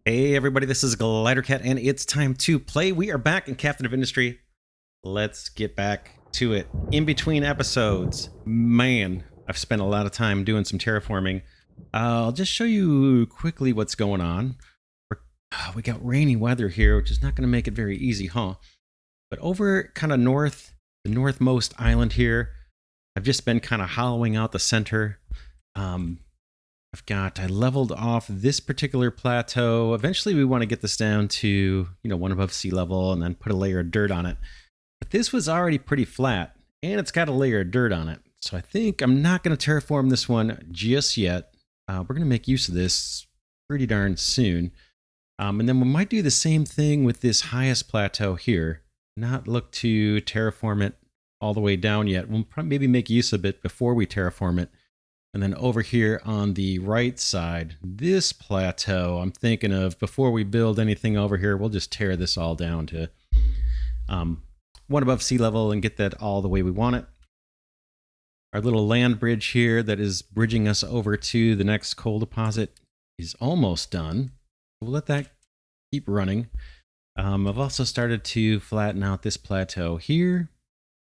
Hey everybody, this is Glidercat and it's time to play. We are back in Captain of Industry. Let's get back to it. In between episodes, man, I've spent a lot of time doing some terraforming. I'll just show you quickly what's going on. We got rainy weather here, which is not going to make it very easy, huh? But over kind of north, the northmost island here, I've just been kind of hollowing out the center. Um, I leveled off this particular plateau. Eventually we want to get this down to, one above sea level and then put a layer of dirt on it. But this was already pretty flat and it's got a layer of dirt on it. So I think I'm not going to terraform this one just yet. We're going to make use of this pretty darn soon. And then we might do the same thing with this highest plateau here. Not look to terraform it all the way down yet. We'll probably maybe make use of it before we terraform it. And then over here on the right side, this plateau, I'm thinking of before we build anything over here, we'll just tear this all down to one above sea level and get that all the way we want it. Our little land bridge here that is bridging us over to the next coal deposit is almost done. We'll let that keep running. I've also started to flatten out this plateau here.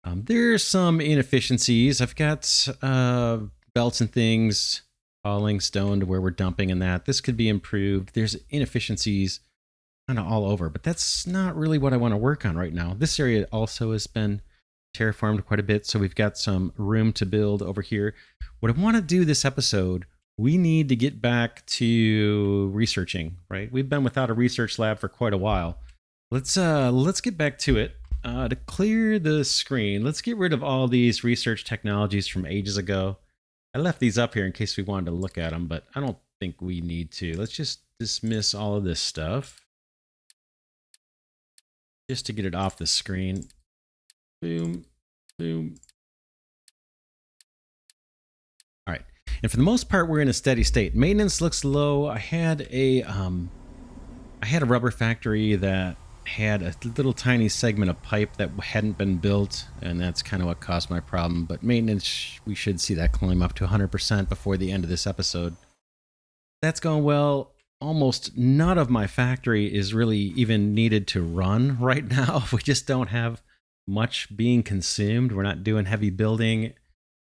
There's some inefficiencies. I've got belts and things falling stone to where we're dumping and that. This could be improved. There's inefficiencies kind of all over, but that's not really what I want to work on right now. This area also has been terraformed quite a bit, so we've got some room to build over here. What I want to do this episode, we need to get back to researching, right? We've been without a research lab for quite a while. Let's get back to it. To clear the screen, let's get rid of all these research technologies from ages ago. I left these up here in case we wanted to look at them, but I don't think we need to. Let's just dismiss all of this stuff. Just to get it off the screen. Boom, boom. All right. And for the most part, we're in a steady state. Maintenance looks low. I had a rubber factory that had a little tiny segment of pipe that hadn't been built, and that's kind of what caused my problem. But maintenance, we should see that climb up to 100% before the end of this episode. That's going well. Almost none of my factory is really even needed to run right now. We just don't have much being consumed. We're not doing heavy building,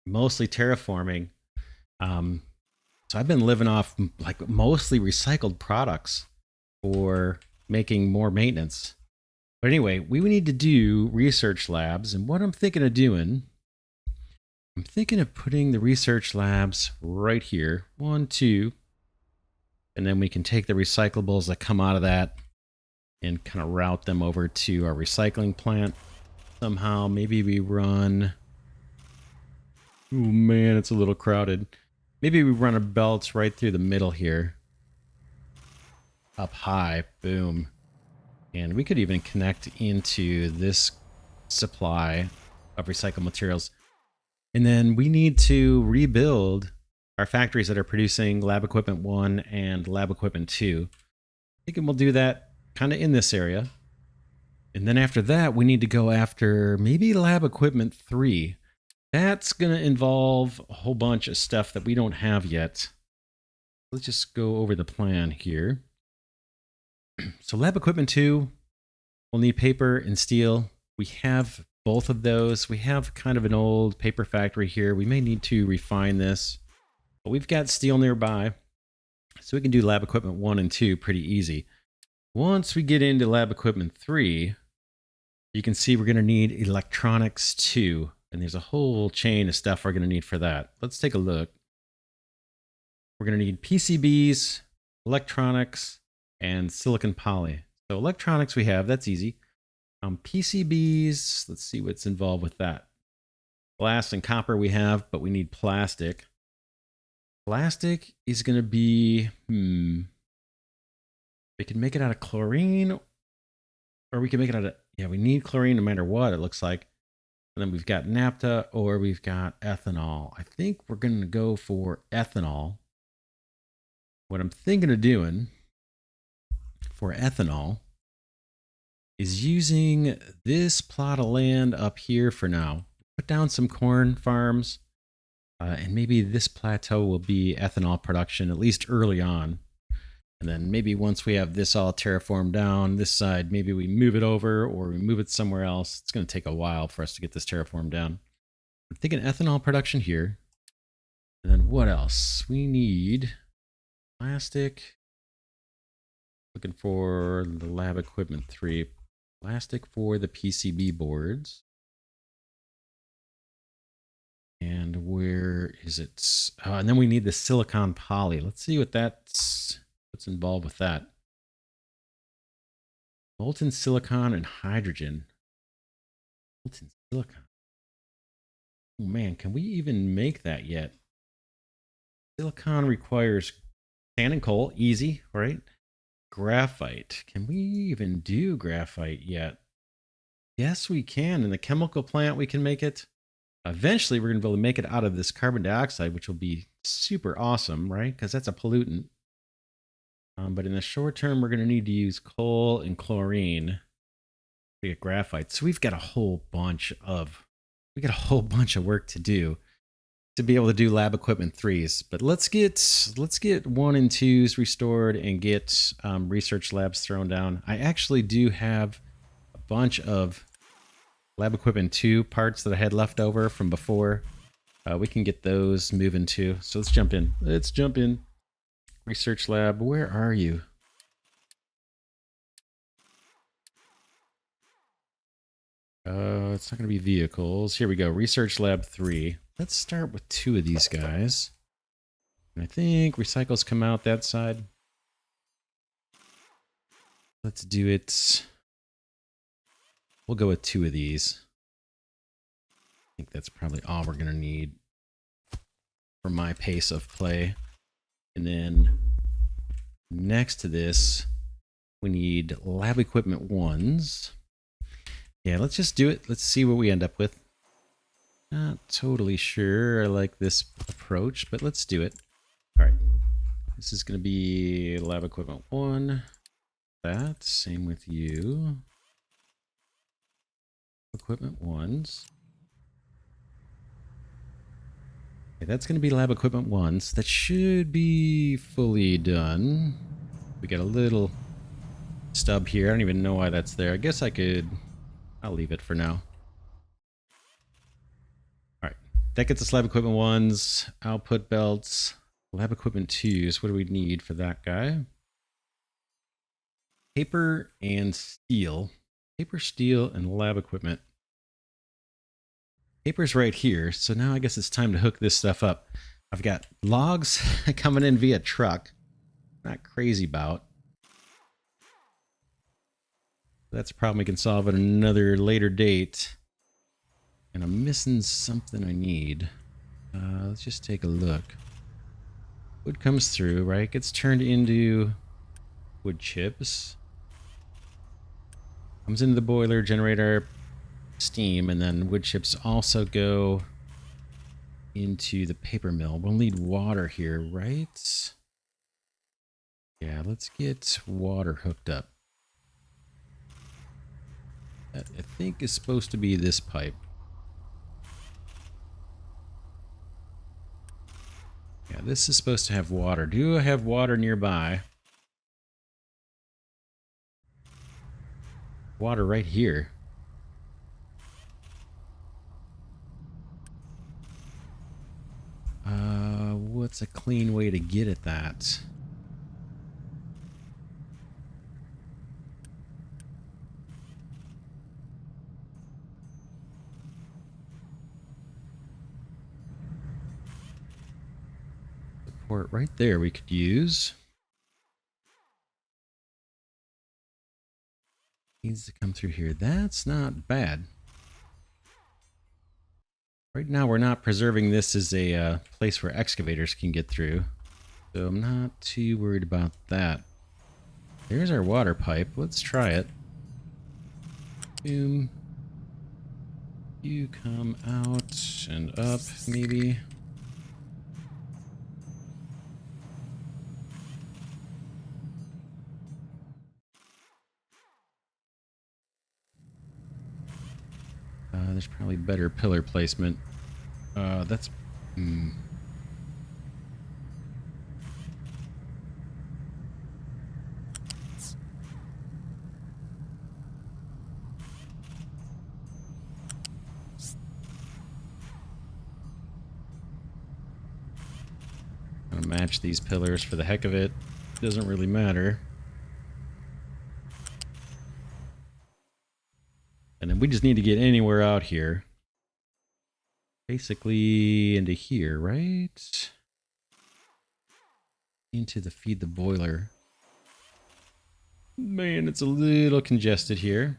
mostly terraforming. So I've been living off like mostly recycled products for making more maintenance. But anyway, we need to do research labs, and what I'm thinking of doing, I'm thinking of putting the research labs right here. 1, 2, and then we can take the recyclables that come out of that and kind of route them over to our recycling plant. Somehow, maybe we run... Oh man, it's a little crowded. Maybe we run a belt right through the middle here. Up high, boom. And we could even connect into this supply of recycled materials. And then we need to rebuild our factories that are producing Lab Equipment 1 and Lab Equipment 2. I think we'll do that kind of in this area. And then after that, we need to go after maybe Lab Equipment 3. That's going to involve a whole bunch of stuff that we don't have yet. Let's just go over the plan here. So Lab Equipment 2, we'll need paper and steel. We have both of those. We have kind of an old paper factory here. We may need to refine this, but we've got steel nearby. So we can do Lab Equipment 1 and 2 pretty easy. Once we get into Lab Equipment 3, you can see we're going to need electronics 2. And there's a whole chain of stuff we're going to need for that. Let's take a look. We're going to need PCBs, electronics, and silicon poly. So electronics we have, that's easy. PCBs, let's see what's involved with that. Glass and copper we have, but we need plastic. Plastic is going to be, we can make it out of chlorine, or we can make it out of, yeah, we need chlorine no matter what, it looks like. And then we've got naphtha or we've got ethanol. I think we're going to go for ethanol. What I'm thinking of doing for ethanol is using this plot of land up here for now. Put down some corn farms, and maybe this plateau will be ethanol production, at least early on. And then maybe once we have this all terraformed down, this side, maybe we move it over or we move it somewhere else. It's going to take a while for us to get this terraformed down. I'm thinking ethanol production here. And then what else? We need plastic. Looking for the lab equipment 3. Plastic for the PCB boards. And where is it? And then we need the silicon poly. Let's see what's involved with that. Molten silicon and hydrogen. Molten silicon. Oh man, can we even make that yet? Silicon requires sand and coal, easy, right? Graphite. Can we even do graphite yet? Yes, we can. In the chemical plant, we can make it. Eventually, we're going to be able to make it out of this carbon dioxide, which will be super awesome, right? Because that's a pollutant. But in the short term, we're going to need to use coal and chlorine to get graphite. So we've got a whole bunch of work to do to be able to do lab equipment 3s. But let's get 1 and 2s restored and get research labs thrown down. I actually do have a bunch of lab equipment 2 parts that I had left over from before. We can get those moving too. So let's jump in. Research lab, where are you? It's not going to be vehicles. Here we go. Research lab 3. Let's start with 2 of these guys. And I think recycles come out that side. Let's do it. We'll go with 2 of these. I think that's probably all we're going to need for my pace of play. And then next to this, we need lab equipment 1s. Yeah, let's just do it. Let's see what we end up with. Not totally sure I like this approach, but let's do it. All right. This is going to be lab equipment 1. That, same with you. Equipment 1s. Okay, that's going to be lab equipment 1s. That should be fully done. We got a little stub here. I don't even know why that's there. I guess I'll leave it for now. All right. That gets us lab equipment 1s, output belts, lab equipment 2s. What do we need for that guy? Paper and steel. Paper, steel, and lab equipment. Paper's right here, so now I guess it's time to hook this stuff up. I've got logs coming in via truck. Not crazy about. That's a problem we can solve at another later date. And I'm missing something I need. Let's just take a look. Wood comes through, right? Gets turned into wood chips. Comes into the boiler, generator, steam, and then wood chips also go into the paper mill. We'll need water here, right? Yeah, let's get water hooked up. That I think is supposed to be this pipe. Yeah, this is supposed to have water. Do I have water nearby? Water right here. What's a clean way to get at that? Support right there we could use. Needs to come through here. That's not bad. Right now we're not preserving this as a place where excavators can get through. So I'm not too worried about that. There's our water pipe. Let's try it. Boom. You come out and up, maybe. There's probably better pillar placement. That's... match these pillars for the heck of it. Doesn't really matter. And then we just need to get anywhere out here. Basically into here, right? Into the feed the boiler. Man, it's a little congested here.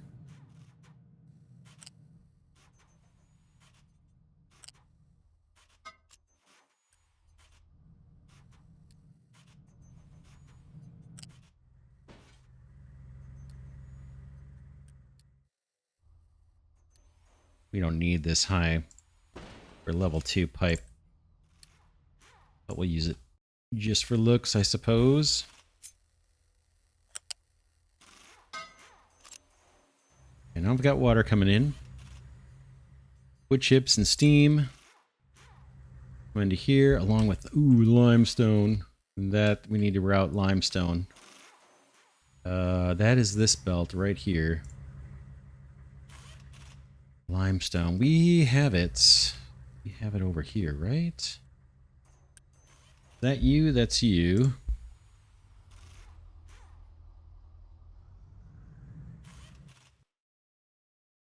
We don't need this high for level 2 pipe. But we'll use it just for looks, I suppose. And now we've got water coming in. Wood chips and steam. Come into here, along with, ooh, limestone. That, we need to route limestone. That is this belt right here. Limestone. We have it. We have it over here, right? Is that you? That's you.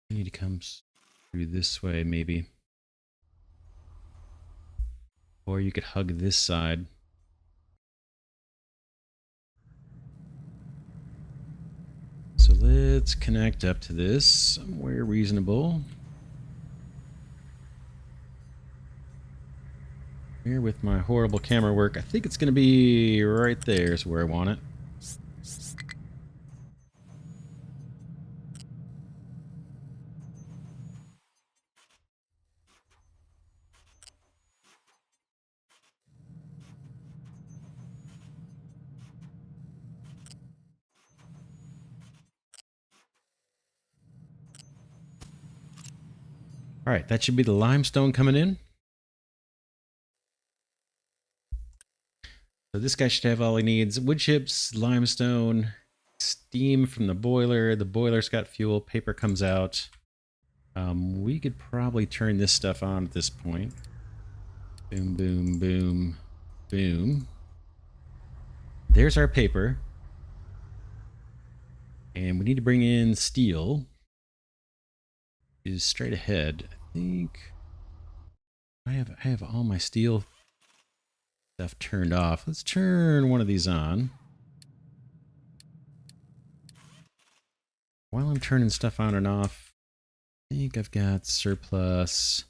I need to come through this way, maybe. Or you could hug this side. So let's connect up to this somewhere reasonable. Here with my horrible camera work, I think it's going to be right there is where I want it. All right, that should be the limestone coming in. So this guy should have all he needs. Wood chips, limestone, steam from the boiler. The boiler's got fuel. Paper comes out. We could probably turn this stuff on at this point. Boom, boom, boom, boom. There's our paper. And we need to bring in steel. Is straight ahead. I think I have all my steel stuff turned off. Let's turn one of these on. While I'm turning stuff on and off, I think I've got surplus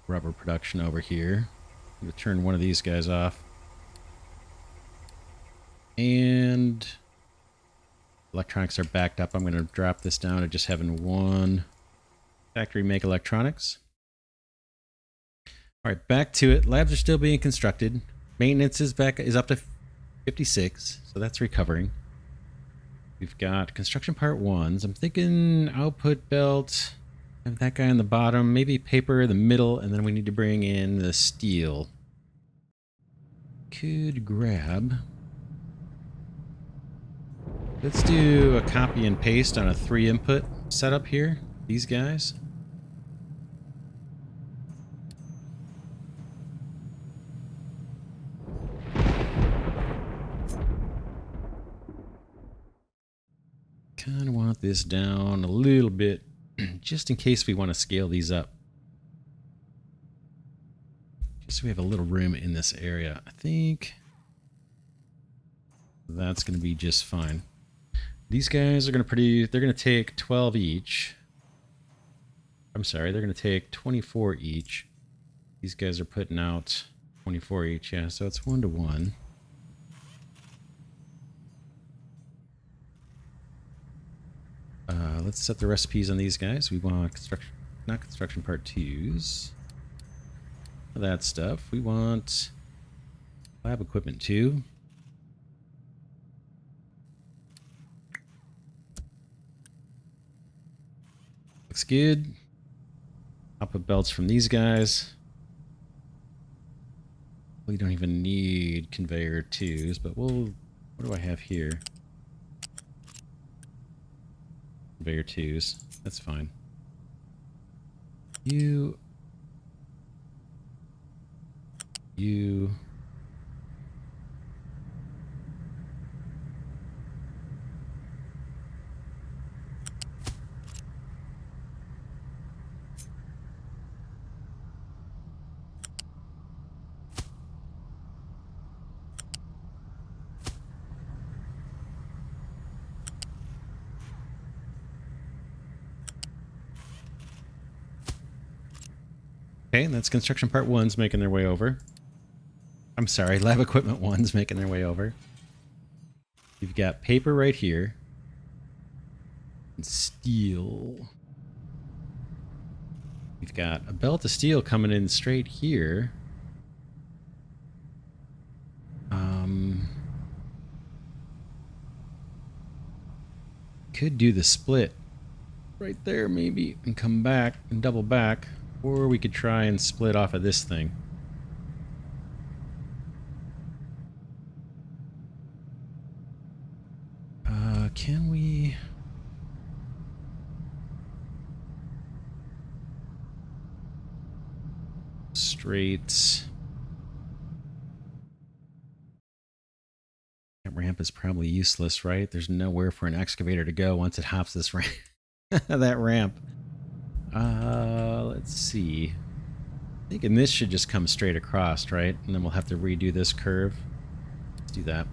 rubber production over here. I'm going to turn one of these guys off. And electronics are backed up. I'm going to drop this down to just having one factory make electronics. All right, back to it. Labs are still being constructed. Maintenance is up to 56, so that's recovering. We've got construction part 1s. I'm thinking output belt. Have that guy on the bottom, maybe paper in the middle, and then we need to bring in the steel. Could grab. Let's do a copy and paste on a 3-input setup here. These guys. Kind of want this down a little bit, just in case we want to scale these up. Just so we have a little room in this area. I think that's going to be just fine. These guys are going to produce, they're going to take 12 each. I'm sorry, they're going to take 24 each. These guys are putting out 24 each, yeah, so it's 1-to-1. Let's set the recipes on these guys. We want construction, not construction part 2s. That stuff. We want lab equipment 2. Looks good. Output belts from these guys. We don't even need conveyor 2s, but we'll... What do I have here? Conveyor 2s. That's fine. You... Okay, that's construction part 1's making their way over. I'm sorry, lab equipment 1's making their way over. You've got paper right here. And steel. We've got a belt of steel coming in straight here. Could do the split right there maybe and come back and double back, or we could try and split off of this thing. Can we? Straight. That ramp is probably useless, right? There's nowhere for an excavator to go once it hops this ramp. That ramp. Let's see. I'm thinking this should just come straight across, right? And then we'll have to redo this curve. Let's do that.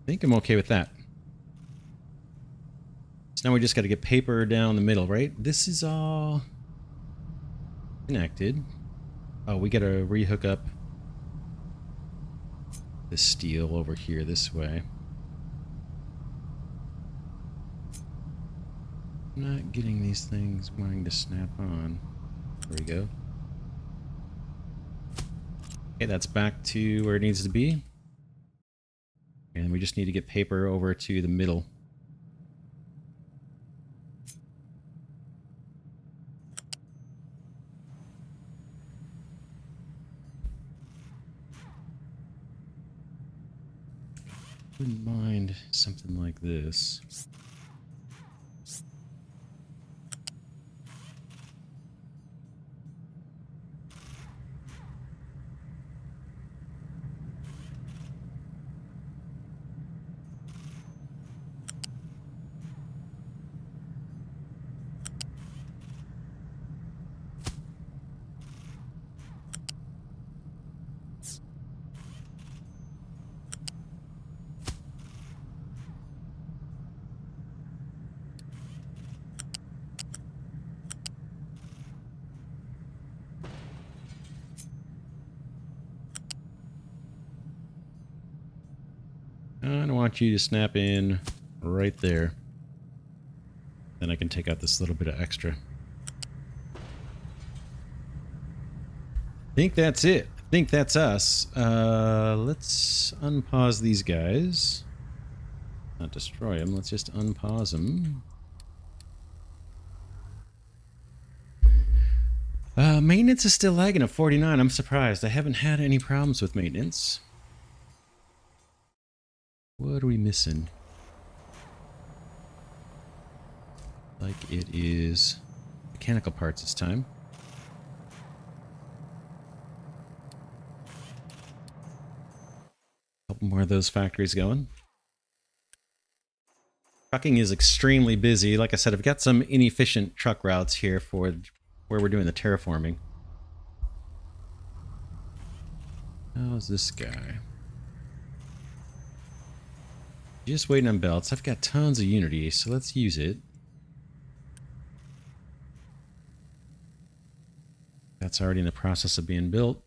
I think I'm okay with that. So now we just got to get paper down the middle, right? This is all connected. Oh, we got to rehook up the steel over here this way. I'm not getting these things wanting to snap on. There we go. Okay, that's back to where it needs to be. And we just need to get paper over to the middle. Wouldn't mind something like this. I don't want you to snap in right there. Then I can take out this little bit of extra. I think that's it. I think that's us. Let's unpause these guys. Not destroy them. Let's just unpause them. Maintenance is still lagging at 49. I'm surprised. I haven't had any problems with maintenance. What are we missing? Like it is mechanical parts this time. Couple more of those factories going. Trucking is extremely busy. Like I said, I've got some inefficient truck routes here for where we're doing the terraforming. How's this guy? Just waiting on belts. I've got tons of Unity, so let's use it. That's already in the process of being built.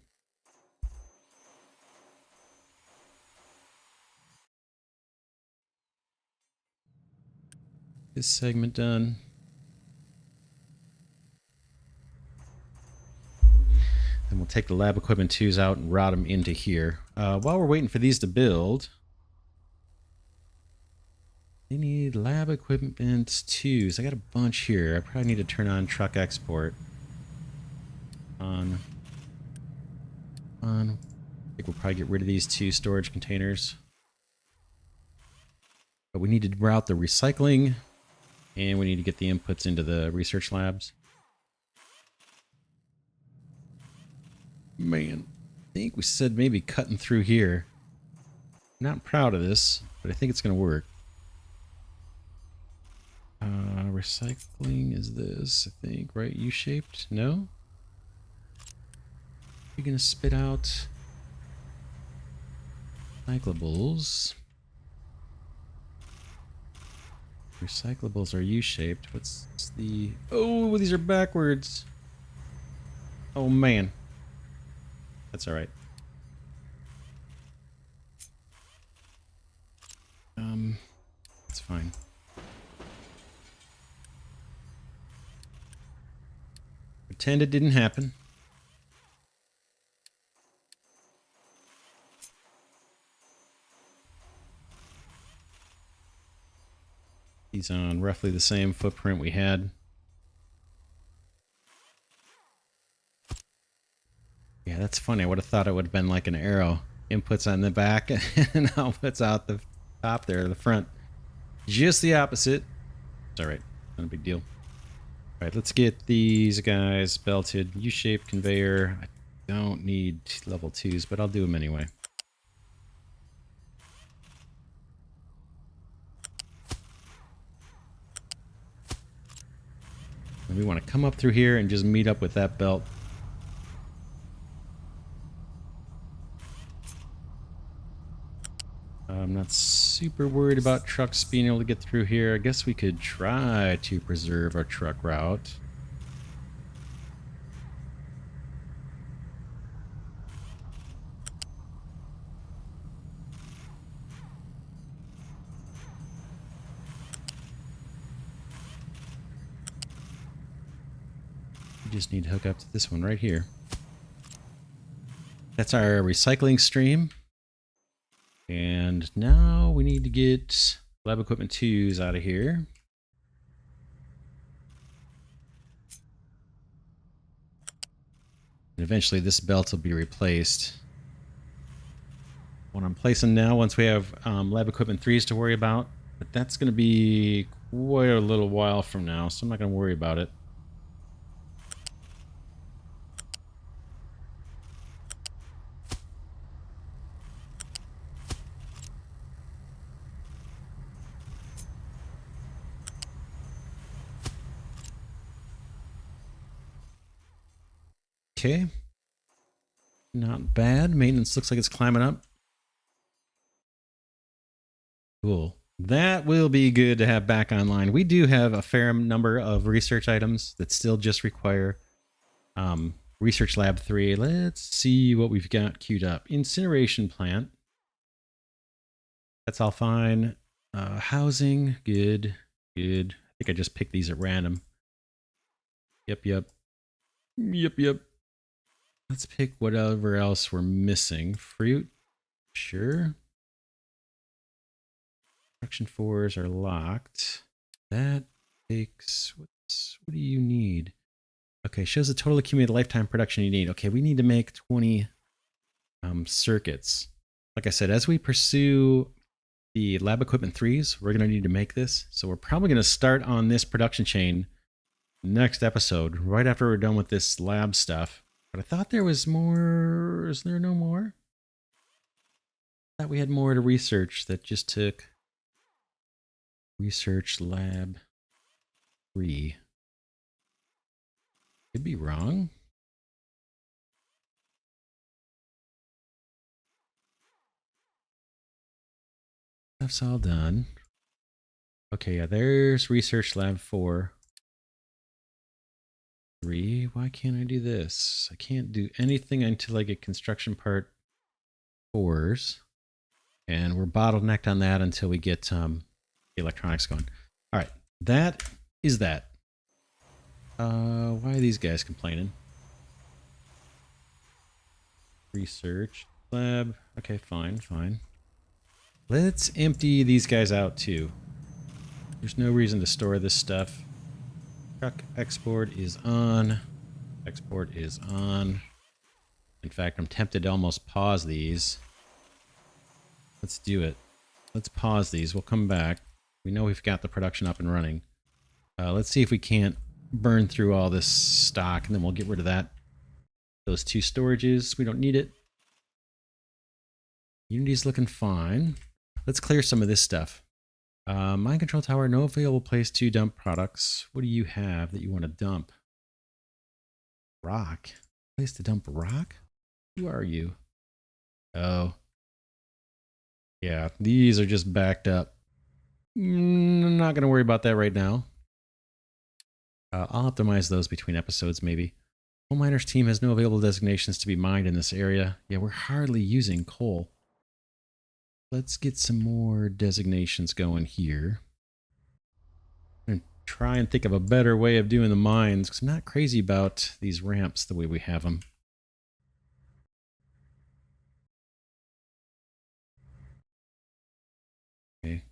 This segment done. Then we'll take the lab equipment 2s out and route them into here. While we're waiting for these to build, They need lab equipment too. So I got a bunch here. I probably need to turn on truck export. On. I think we'll probably get rid of these 2 storage containers. But we need to route the recycling, and we need to get the inputs into the research labs. Man, I think we said maybe cutting through here. Not proud of this, but I think it's going to work. Recycling is this, I think, right? U-shaped? No? You're going to spit out recyclables. Recyclables are U-shaped. What's the... Oh, these are backwards. Oh, man. That's all right. It's fine. Pretend it didn't happen. He's on roughly the same footprint we had. Yeah, that's funny. I would have thought it would have been like an arrow. Inputs on the back and outputs out the top there, the front. Just the opposite. It's alright. Not a big deal. Alright, let's get these guys belted. U-shaped conveyor. I don't need level 2s, but I'll do them anyway. And we want to come up through here and just meet up with that belt. I'm not super worried about trucks being able to get through here. I guess we could try to preserve our truck route. We just need to hook up to this one right here. That's our recycling stream. And now we need to get lab equipment 2s out of here. And eventually this belt will be replaced. What I'm placing now, once we have lab equipment 3s to worry about, but that's going to be quite a little while from now, so I'm not going to worry about it. Okay. Not bad. Maintenance looks like it's climbing up. Cool. That will be good to have back online. We do have a fair number of research items that still just require Research Lab 3. Let's see what we've got queued up. Incineration plant. That's all fine. Housing. Good. Good. I think I just picked these at random. Yep. Let's pick whatever else we're missing. Fruit. Sure. Production 4s are locked. That takes... what do you need? Okay, shows the total accumulated lifetime production you need. Okay, we need to make 20 circuits. Like I said, as we pursue the lab equipment 3s, we're going to need to make this. So we're probably going to start on this production chain next episode, right after we're done with this lab stuff. But I thought there was more. Is there no more? I thought we had more to research that just took Research Lab 3. Could be wrong. That's all done. Okay, yeah, there's Research Lab 4. 3. Why can't I do this? I can't do anything until I get construction part 4s. And we're bottlenecked on that until we get the electronics going. All right, that is that. Why are these guys complaining? Research Lab. Okay, fine. Let's empty these guys out too. There's no reason to store this stuff. Truck export is on. Export is on. In fact, I'm tempted to almost pause these. Let's do it. Let's pause these. We'll come back. We know we've got the production up and running. Let's see if we can't burn through all this stock, and then we'll get rid of that. Those 2 storages, we don't need it. Unity's looking fine. Let's clear some of this stuff. Mind control tower, no available place to dump products. What do you have that you want to dump? Rock. Place to dump rock? Who are you? Oh. Yeah, these are just backed up. I'm not going to worry about that right now. I'll optimize those between episodes, maybe. Coal miners team has no available designations to be mined in this area. Yeah, we're hardly using coal. Let's get some more designations going here. I'm going to try and think of a better way of doing the mines, because I'm not crazy about these ramps the way we have them. Okay,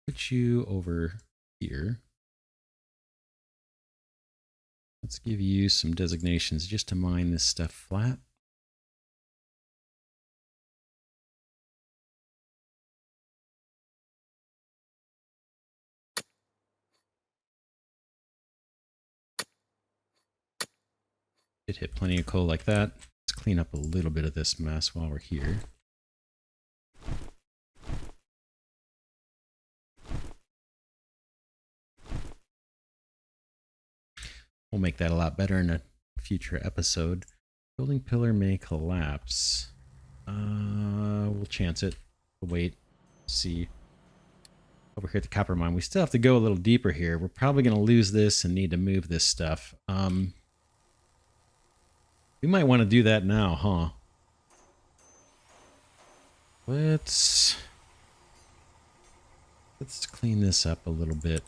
put you over here. Let's give you some designations just to mine this stuff flat. Did hit plenty of coal like that. Let's clean up a little bit of this mess while we're here. We'll make that a lot better in a future episode. Building pillar may collapse. We'll chance it. We'll wait. See. Over here at the copper mine. We still have to go a little deeper here. We're probably going to lose this and need to move this stuff. We might want to do that now, huh? Let's clean this up a little bit.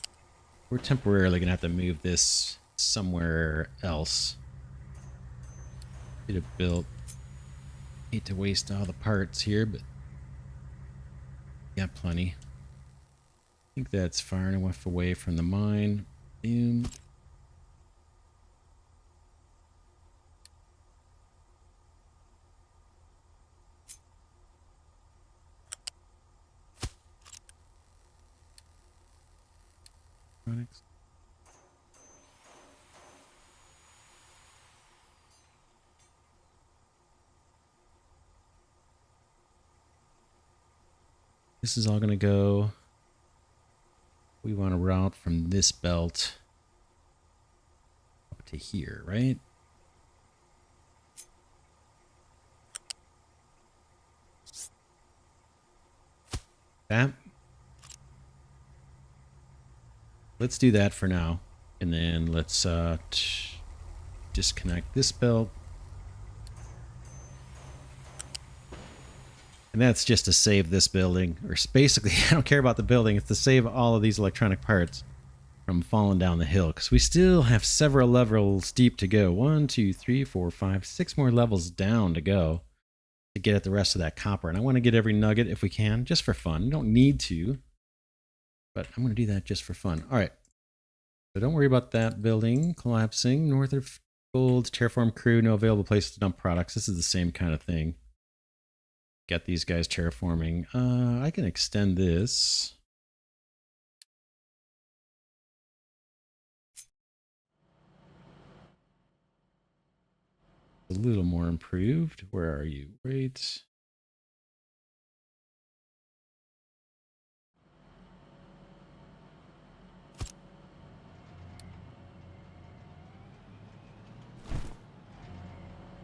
We're temporarily going to have to move this somewhere else. Get it built. Hate to waste all the parts here, but got plenty. I think that's far enough away from the mine. Boom. This is all going to go. We want to route from this belt up to here, right? That. Let's do that for now. And then let's disconnect this belt. And that's just to save this building. Or basically, I don't care about the building. It's to save all of these electronic parts from falling down the hill. Because we still have several levels deep to go. 1, 2, 3, 4, 5, 6 more levels down to go to get at the rest of that copper. And I want to get every nugget if we can, just for fun. You don't need to. But I'm going to do that just for fun. All right. So don't worry about that building collapsing. North of gold, terraform crew, no available place to dump products. This is the same kind of thing. Get these guys terraforming. I can extend this. A little more improved. Where are you? Right.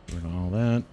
Doing all that.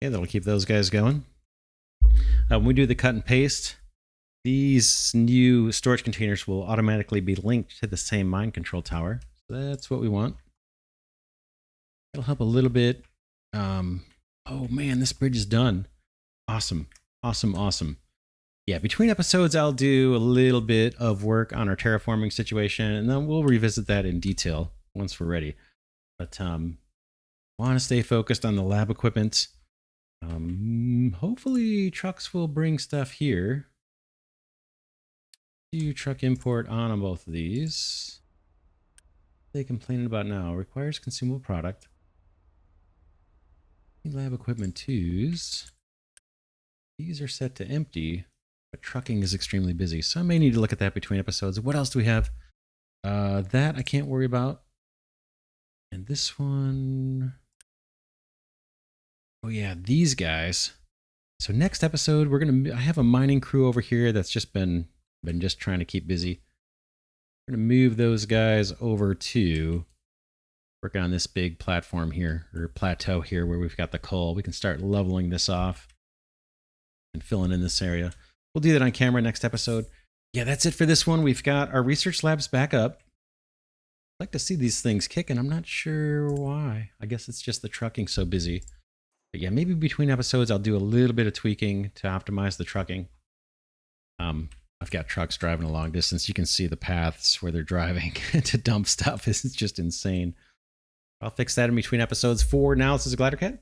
Okay, that'll keep those guys going. When we do the cut and paste, these new storage containers will automatically be linked to the same mind control tower. So that's what we want. It'll help a little bit. Oh man, this bridge is done. Awesome, awesome, awesome. Yeah, between episodes, I'll do a little bit of work on our terraforming situation, and then we'll revisit that in detail once we're ready. But want to stay focused on the lab equipment. Hopefully trucks will bring stuff here. Do truck import on both of these. They complaining about now requires consumable product. Lab equipment twos. These are set to empty, but trucking is extremely busy, so I may need to look at that between episodes. What else do we have? That I can't worry about. And this one. Oh yeah, these guys. So next episode, I have a mining crew over here that's just been just trying to keep busy. We're gonna move those guys over to work on this big platform here, or plateau here, where we've got the coal. We can start leveling this off and filling in this area. We'll do that on camera next episode. Yeah, that's it for this one. We've got our research labs back up. I'd like to see these things kicking. I'm not sure why. I guess it's just the trucking so busy. But yeah, maybe between episodes, I'll do a little bit of tweaking to optimize the trucking. I've got trucks driving a long distance. You can see the paths where they're driving to dump stuff. This is just insane. I'll fix that in between episodes. For now, this is Glidercat.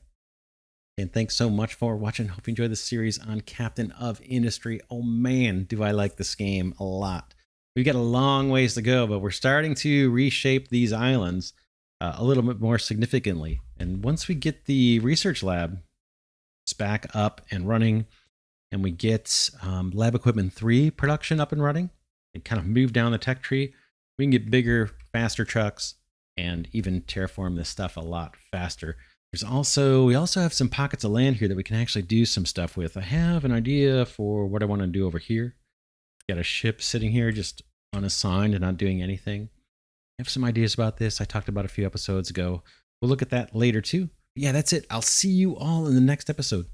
And thanks so much for watching. Hope you enjoyed this series on Captain of Industry. Oh man, do I like this game a lot. We've got a long ways to go, but we're starting to reshape these islands a little bit more significantly. And once we get the research lab back up and running, and we get Lab Equipment 3 production up and running, and kind of move down the tech tree, we can get bigger, faster trucks, and even terraform this stuff a lot faster. We also have some pockets of land here that we can actually do some stuff with. I have an idea for what I want to do over here. Got a ship sitting here just unassigned and not doing anything. I have some ideas about this. I talked about a few episodes ago. We'll look at that later too. Yeah, that's it. I'll see you all in the next episode.